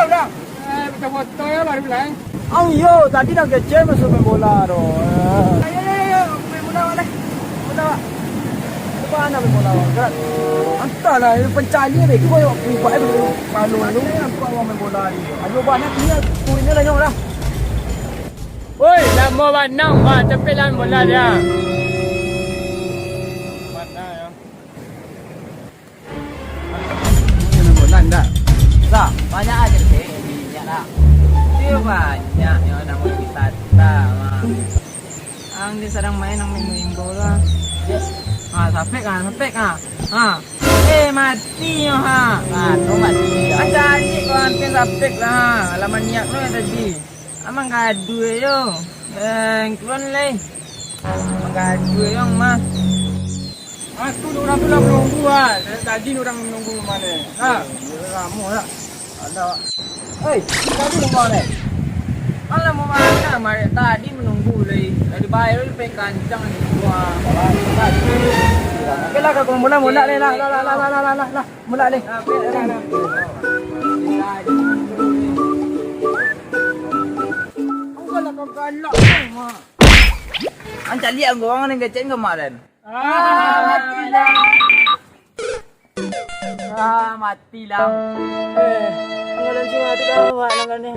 dah. Kita foto ya lah di belakang. Yo, tadi dah kecil masuk main bola tu. Ayo, main bola boleh. Bola. Apa nak main bola? Gerak. Entahlah, pencari ni. Kau yang buat dulu. Kalau lu apa orang main bola ni. Ayo buat nak ni turun ni lah nyok dah. Woi, lama banang bah cepet lah bola dia. Mana ya? Main bola dah. Dah, banyak aja deh. Banyak dah. Dia banyak yang orang mau wisata. Ang dia sedang main bola. Sapek ah. Mati yo ha. Tu mati. Ada ni kau antin sapek lah. Alaman niat tu tadi. Amang gaduh yo. Keluar leh. Amang gaduh yo mah. Aku orang tu lah menunggu ah. Tadi orang menunggu mana? Ha. Kamu lah. Ada. Hei, tadi lu mana? Alah mau mana? Mari tadi menunggu leh. Tadi bayar lu pergi kancang ni. Wah, Okey lah kau mula ni lah. Mula ni. Kau lah kau galak mak. Ancak lihat kau orang ni kecil kemarin. Matilah. Anggaran cuma tu dah buat langgan ni.